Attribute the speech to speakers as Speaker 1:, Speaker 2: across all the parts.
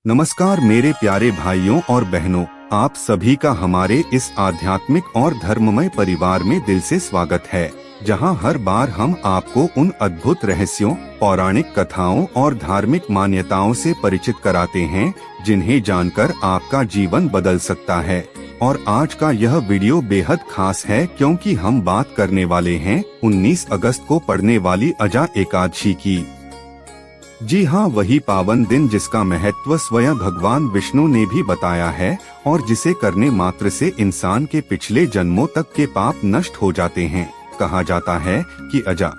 Speaker 1: नमस्कार मेरे प्यारे भाइयों और बहनों, आप सभी का हमारे इस आध्यात्मिक और धर्ममय परिवार में दिल से स्वागत है, जहां हर बार हम आपको उन अद्भुत रहस्यों, पौराणिक कथाओं और धार्मिक मान्यताओं से परिचित कराते हैं, जिन्हें जानकर आपका जीवन बदल सकता है। और आज का यह वीडियो बेहद खास है क्योंकि हम बात करने वाले हैं 19 अगस्त को पड़ने वाली अजा एकादशी की। जी हाँ, वही पावन दिन जिसका महत्व स्वयं भगवान विष्णु ने भी बताया है और जिसे करने मात्र से इंसान के पिछले जन्मों तक के पाप नष्ट हो जाते हैं। कहा जाता है कि अजा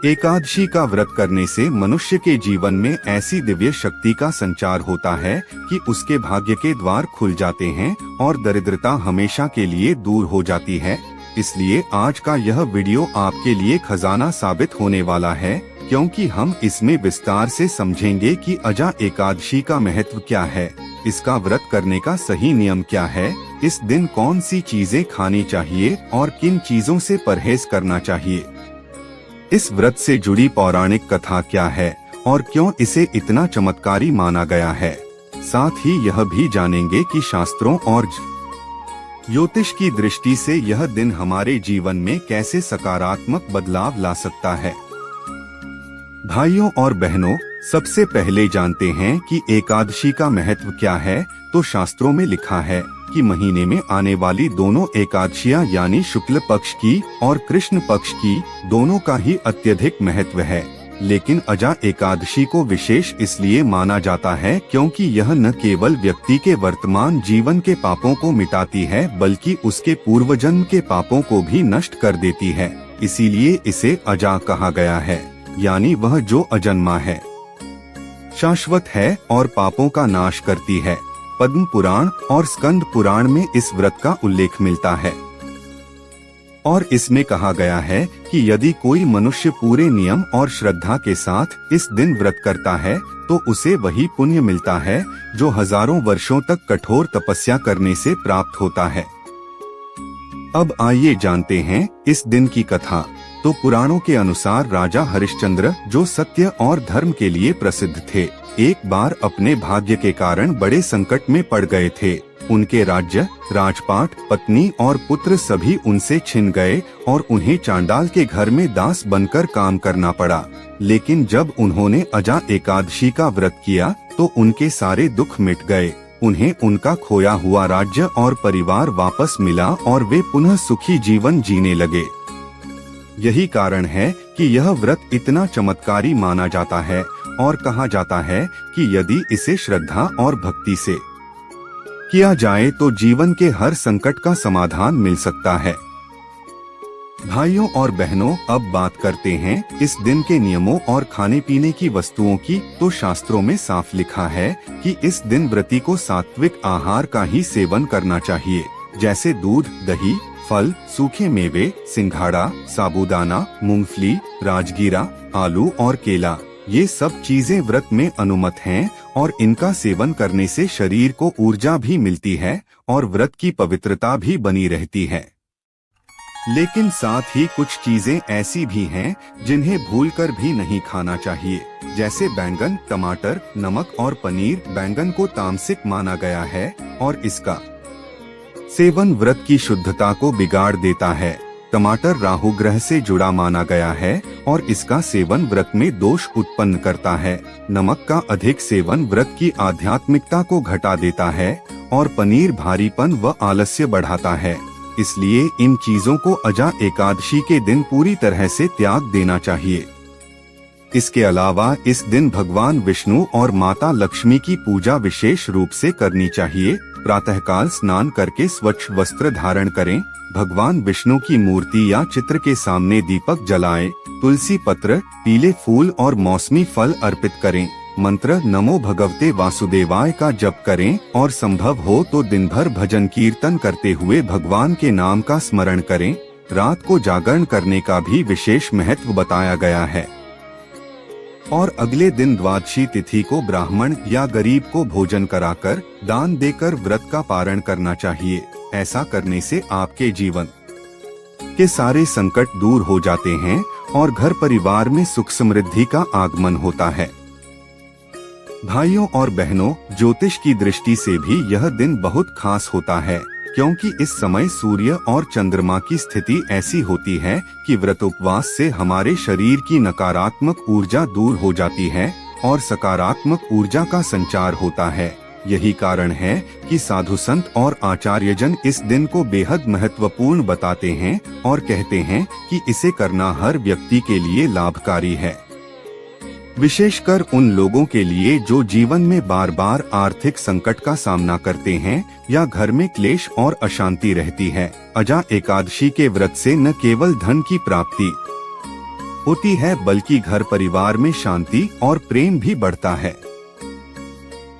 Speaker 1: एकादशी का व्रत करने से मनुष्य के जीवन में ऐसी दिव्य शक्ति का संचार होता है कि उसके भाग्य के द्वार खुल जाते हैं और दरिद्रता हमेशा के लिए दूर हो जाती है। इसलिए आज का यह वीडियो आपके लिए खजाना साबित होने वाला है, क्योंकि हम इसमें विस्तार से समझेंगे कि अजा एकादशी का महत्व क्या है, इसका व्रत करने का सही नियम क्या है, इस दिन कौन सी चीजें खानी चाहिए और किन चीजों से परहेज करना चाहिए। इस व्रत से जुड़ी पौराणिक कथा क्या है और क्यों इसे इतना चमत्कारी माना गया है। साथ ही यह भी जानेंगे कि शास्त्रों और ज्योतिष की दृष्टि से यह दिन हमारे जीवन में कैसे सकारात्मक बदलाव ला सकता है। भाइयों और बहनों, सबसे पहले जानते हैं कि एकादशी का महत्व क्या है। तो शास्त्रों में लिखा है कि महीने में आने वाली दोनों एकादशियां यानी शुक्ल पक्ष की और कृष्ण पक्ष की दोनों का ही अत्यधिक महत्व है। लेकिन अजा एकादशी को विशेष इसलिए माना जाता है क्योंकि यह न केवल व्यक्ति के वर्तमान जीवन के पापों को मिटाती है, बल्कि उसके पूर्व जन्म के पापों को भी नष्ट कर देती है। इसीलिए इसे अजा कहा गया है, यानी वह जो अजन्मा है, शाश्वत है और पापों का नाश करती है। पद्म पुराण और स्कंद पुराण में इस व्रत का उल्लेख मिलता है और इसमें कहा गया है कि यदि कोई मनुष्य पूरे नियम और श्रद्धा के साथ इस दिन व्रत करता है तो उसे वही पुण्य मिलता है जो हजारों वर्षों तक कठोर तपस्या करने से प्राप्त होता है। अब आइए जानते हैं इस दिन की कथा। तो पुराणों के अनुसार राजा हरिश्चंद्र, जो सत्य और धर्म के लिए प्रसिद्ध थे, एक बार अपने भाग्य के कारण बड़े संकट में पड़ गए थे। उनके राज्य, राजपाट, पत्नी और पुत्र सभी उनसे छिन गए और उन्हें चांडाल के घर में दास बनकर काम करना पड़ा। लेकिन जब उन्होंने अजा एकादशी का व्रत किया तो उनके सारे दुख मिट गए। उन्हें उनका खोया हुआ राज्य और परिवार वापस मिला और वे पुनः सुखी जीवन जीने लगे। यही कारण है कि यह व्रत इतना चमत्कारी माना जाता है और कहा जाता है कि यदि इसे श्रद्धा और भक्ति से किया जाए तो जीवन के हर संकट का समाधान मिल सकता है। भाइयों और बहनों, अब बात करते हैं इस दिन के नियमों और खाने पीने की वस्तुओं की। तो शास्त्रों में साफ लिखा है कि इस दिन व्रती को सात्विक आहार का ही सेवन करना चाहिए, जैसे दूध, दही, फल, सूखे मेवे, सिंघाड़ा, साबूदाना, मूंगफली, राजगीरा, आलू और केला। ये सब चीजें व्रत में अनुमत हैं और इनका सेवन करने से शरीर को ऊर्जा भी मिलती है और व्रत की पवित्रता भी बनी रहती है। लेकिन साथ ही कुछ चीजें ऐसी भी हैं जिन्हें भूलकर भी नहीं खाना चाहिए, जैसे बैंगन, टमाटर, नमक और पनीर। बैंगन को तामसिक माना गया है और इसका सेवन व्रत की शुद्धता को बिगाड़ देता है। टमाटर राहु ग्रह से जुड़ा माना गया है और इसका सेवन व्रत में दोष उत्पन्न करता है। नमक का अधिक सेवन व्रत की आध्यात्मिकता को घटा देता है और पनीर भारीपन व आलस्य बढ़ाता है। इसलिए इन चीजों को अजा एकादशी के दिन पूरी तरह से त्याग देना चाहिए। इसके अलावा इस दिन भगवान विष्णु और माता लक्ष्मी की पूजा विशेष रूप से करनी चाहिए। प्रातःकाल स्नान करके स्वच्छ वस्त्र धारण करें, भगवान विष्णु की मूर्ति या चित्र के सामने दीपक जलाएं, तुलसी पत्र, पीले फूल और मौसमी फल अर्पित करें। मंत्र नमो भगवते वासुदेवाय का जप करें और संभव हो तो दिन भर भजन कीर्तन करते हुए भगवान के नाम का स्मरण करें। रात को जागरण करने का भी विशेष महत्व बताया गया है और अगले दिन द्वादशी तिथि को ब्राह्मण या गरीब को भोजन कराकर दान देकर व्रत का पारण करना चाहिए। ऐसा करने से आपके जीवन के सारे संकट दूर हो जाते हैं और घर परिवार में सुख समृद्धि का आगमन होता है। भाइयों और बहनों, ज्योतिष की दृष्टि से भी यह दिन बहुत खास होता है, क्योंकि इस समय सूर्य और चंद्रमा की स्थिति ऐसी होती है कि व्रत उपवास से हमारे शरीर की नकारात्मक ऊर्जा दूर हो जाती है और सकारात्मक ऊर्जा का संचार होता है। यही कारण है कि साधु संत और आचार्यजन इस दिन को बेहद महत्वपूर्ण बताते हैं और कहते हैं कि इसे करना हर व्यक्ति के लिए लाभकारी है, विशेषकर उन लोगों के लिए जो जीवन में बार बार आर्थिक संकट का सामना करते हैं या घर में क्लेश और अशांति रहती है। अजा एकादशी के व्रत से न केवल धन की प्राप्ति होती है, बल्कि घर परिवार में शांति और प्रेम भी बढ़ता है।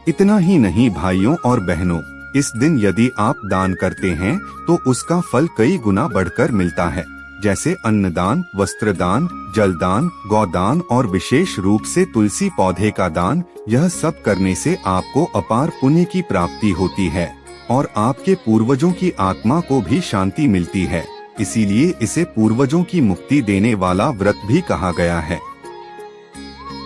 Speaker 1: इतना ही नहीं भाइयों और बहनों, इस दिन यदि आप दान करते हैं तो उसका फल कई गुना बढ़कर मिलता है, जैसे अन्नदान, वस्त्रदान, जलदान, गौदान और विशेष रूप से तुलसी पौधे का दान। यह सब करने से आपको अपार पुण्य की प्राप्ति होती है और आपके पूर्वजों की आत्मा को भी शांति मिलती है। इसीलिए इसे पूर्वजों की मुक्ति देने वाला व्रत भी कहा गया है।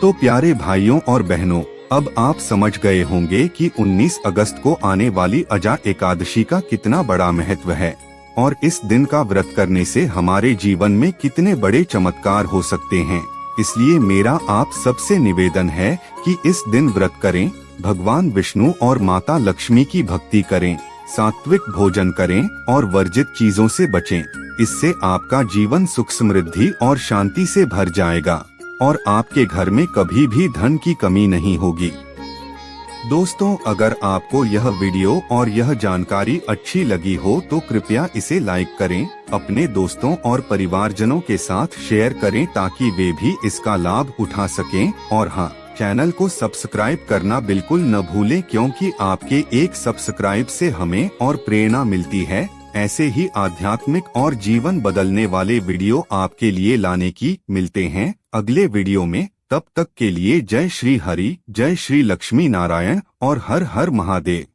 Speaker 1: तो प्यारे भाइयों और बहनों, अब आप समझ गए होंगे कि 19 अगस्त को आने वाली अजा एकादशी का कितना बड़ा महत्व है और इस दिन का व्रत करने से हमारे जीवन में कितने बड़े चमत्कार हो सकते हैं। इसलिए मेरा आप सबसे निवेदन है कि इस दिन व्रत करें, भगवान विष्णु और माता लक्ष्मी की भक्ति करें, सात्विक भोजन करें और वर्जित चीजों से बचें। इससे आपका जीवन सुख समृद्धि और शांति से भर जाएगा और आपके घर में कभी भी धन की कमी नहीं होगी। दोस्तों, अगर आपको यह वीडियो और यह जानकारी अच्छी लगी हो तो कृपया इसे लाइक करें, अपने दोस्तों और परिवारजनों के साथ शेयर करें ताकि वे भी इसका लाभ उठा सकें। और हाँ, चैनल को सब्सक्राइब करना बिल्कुल न भूलें, क्योंकि आपके एक सब्सक्राइब से हमें और प्रेरणा मिलती है ऐसे ही आध्यात्मिक और जीवन बदलने वाले वीडियो आपके लिए लाने की। मिलते हैं अगले वीडियो में, तब तक के लिए जय श्री हरि, जय श्री लक्ष्मी नारायण और हर हर महादेव।